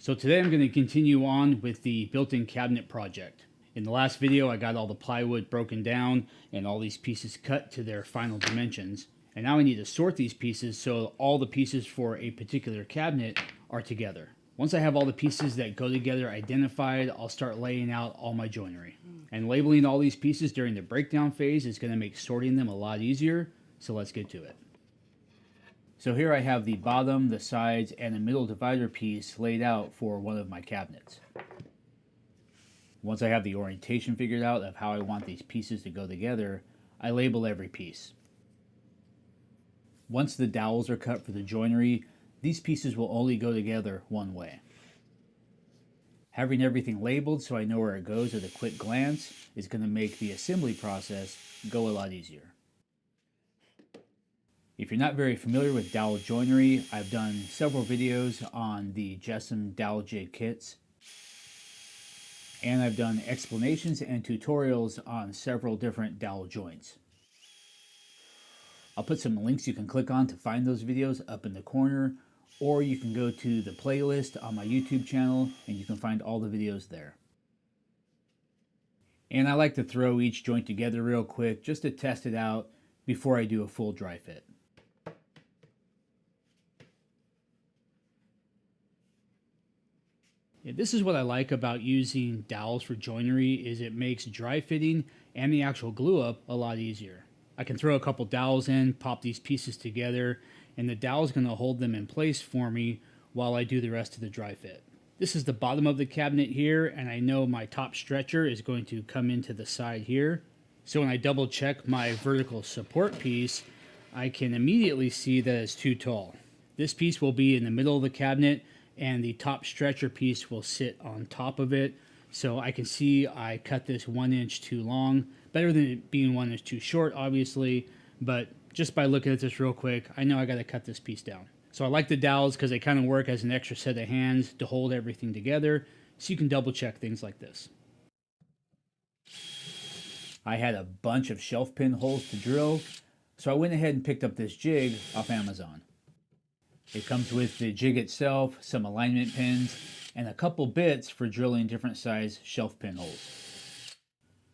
So today I'm going to continue on with the built-in cabinet project. In the last video I got all the plywood broken down and all these pieces cut to their final dimensions. And now I need to sort these pieces so all the pieces for a particular cabinet are together. Once I have all the pieces that go together identified, I'll start laying out all my joinery. And labeling all these pieces during the breakdown phase is going to make sorting them a lot easier, so let's get to it. So here I have the bottom, the sides, and the middle divider piece laid out for one of my cabinets. Once I have the orientation figured out of how I want these pieces to go together, I label every piece. Once the dowels are cut for the joinery, these pieces will only go together one way. Having everything labeled so I know where it goes at a quick glance is going to make the assembly process go a lot easier. If you're not very familiar with dowel joinery, I've done several videos on the Jessam dowel jig kits. And I've done explanations and tutorials on several different dowel joints. I'll put some links you can click on to find those videos up in the corner, or you can go to the playlist on my YouTube channel and you can find all the videos there. And I like to throw each joint together real quick just to test it out before I do a full dry fit. Yeah, this is what I like about using dowels for joinery is it makes dry fitting and the actual glue up a lot easier. I can throw a couple dowels in, pop these pieces together, and the dowel is going to hold them in place for me while I do the rest of the dry fit. This is the bottom of the cabinet here, and I know my top stretcher is going to come into the side here. So when I double check my vertical support piece, I can immediately see that it's too tall. This piece will be in the middle of the cabinet, and the top stretcher piece will sit on top of it. So I can see I cut this 1 inch too long. Better than it being 1 inch too short, obviously, but just by looking at this real quick, I know I got to cut this piece down. So I like the dowels because they kind of work as an extra set of hands to hold everything together, so you can double check things like this. I had a bunch of shelf pin holes to drill, so I went ahead and picked up this jig off Amazon. It comes with the jig itself, some alignment pins, and a couple bits for drilling different size shelf pin holes.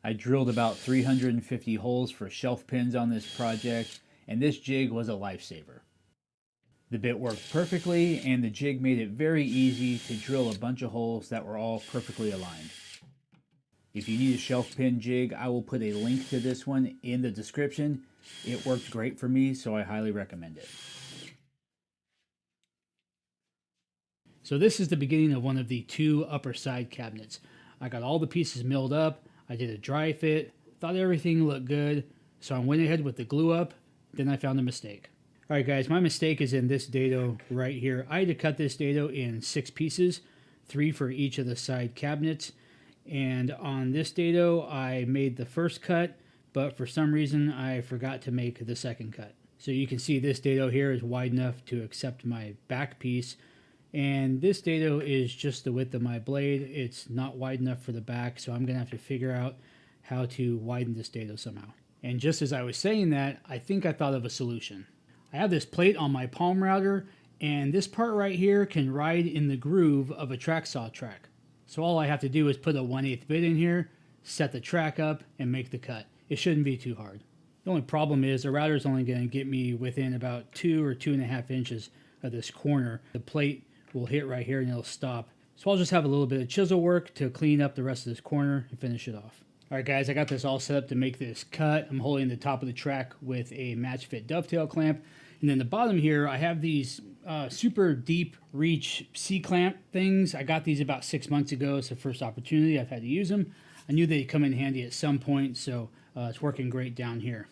I drilled about 350 holes for shelf pins on this project, and this jig was a lifesaver. The bit worked perfectly, and the jig made it very easy to drill a bunch of holes that were all perfectly aligned. If you need a shelf pin jig, I will put a link to this one in the description. It worked great for me, so I highly recommend it. So this is the beginning of one of the two upper side cabinets. I got all the pieces milled up, I did a dry fit, thought everything looked good, so I went ahead with the glue up, then I found a mistake. Alright guys, my mistake is in this dado right here. I had to cut this dado in 6 pieces, 3 for each of the side cabinets, and on this dado I made the first cut, but for some reason I forgot to make the second cut. So you can see this dado here is wide enough to accept my back piece, and this dado is just the width of my blade. It's not wide enough for the back, so I'm going to have to figure out how to widen this dado somehow. And just as I was saying that, I think I thought of a solution. I have this plate on my palm router, and this part right here can ride in the groove of a track saw track. So all I have to do is put a 1/8 bit in here, set the track up, and make the cut. It shouldn't be too hard. The only problem is the router is only going to get me within about 2 or 2.5 inches of this corner. The plate will hit right here and it'll stop. So I'll just have a little bit of chisel work to clean up the rest of this corner and finish it off. Alright guys, I got this all set up to make this cut. I'm holding the top of the track with a match fit dovetail clamp. And then the bottom here, I have these super deep reach C-clamp things. I got these about 6 months ago. It's the first opportunity I've had to use them. I knew they'd come in handy at some point, so it's working great down here.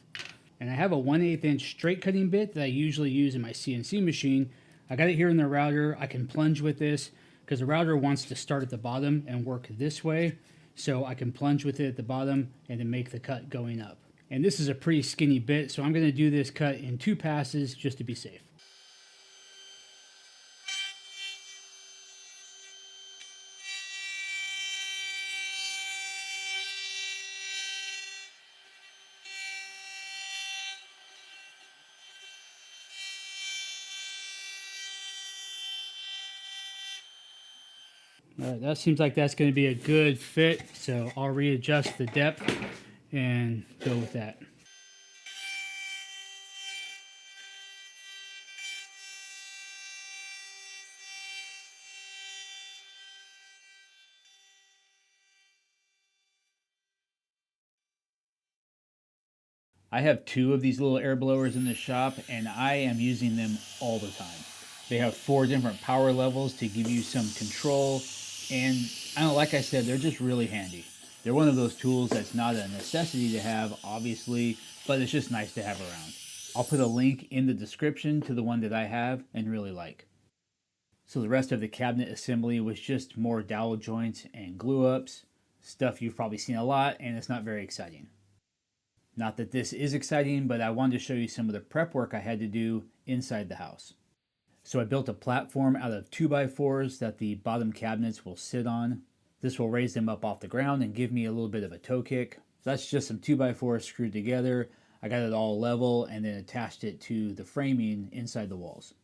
And I have a 1/8 inch straight cutting bit that I usually use in my CNC machine. I got it here in the router. I can plunge with this because the router wants to start at the bottom and work this way. So I can plunge with it at the bottom and then make the cut going up. And this is a pretty skinny bit, so I'm going to do this cut in 2 passes just to be safe. All right, that seems like that's going to be a good fit, so I'll readjust the depth and go with that. I have two of these little air blowers in the shop, and I am using them all the time. They have 4 different power levels to give you some control, and I don't know, like I said, they're just really handy. They're one of those tools that's not a necessity to have, obviously, but it's just nice to have around. I'll put a link in the description to the one that I have and really like. So the rest of the cabinet assembly was just more dowel joints and glue ups, stuff you've probably seen a lot, and it's not very exciting. Not that this is exciting, but I wanted to show you some of the prep work I had to do inside the house. So I built a platform out of 2x4s that the bottom cabinets will sit on. This will raise them up off the ground and give me a little bit of a toe kick. So that's just some 2x4s screwed together. I got it all level and then attached it to the framing inside the walls.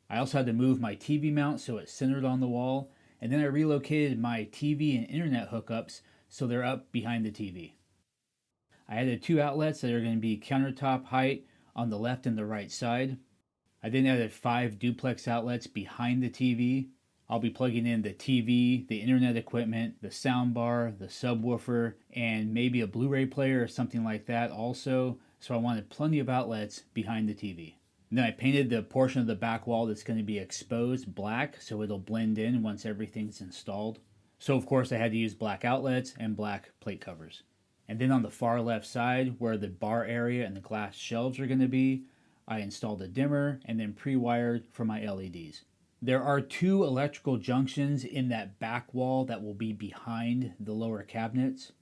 I also had to move my TV mount so it's centered on the wall, and then I relocated my TV and internet hookups so they're up behind the TV. I added 2 outlets that are going to be countertop height on the left and the right side. I then added 5 duplex outlets behind the TV. I'll be plugging in the TV, the internet equipment, the soundbar, the subwoofer, and maybe a Blu-ray player or something like that also, so I wanted plenty of outlets behind the TV. And then I painted the portion of the back wall that's going to be exposed black so it'll blend in once everything's installed. So of course I had to use black outlets and black plate covers. And then on the far left side, where the bar area and the glass shelves are going to be, I installed a dimmer and then pre-wired for my LEDs. There are 2 electrical junctions in that back wall that will be behind the lower cabinets.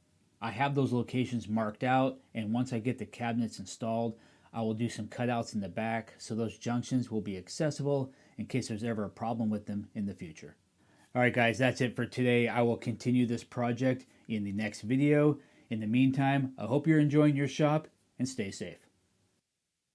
I have those locations marked out, and once I get the cabinets installed, I will do some cutouts in the back so those junctions will be accessible in case there's ever a problem with them in the future. Alright guys, that's it for today. I will continue this project in the next video. In the meantime, I hope you're enjoying your shop and stay safe.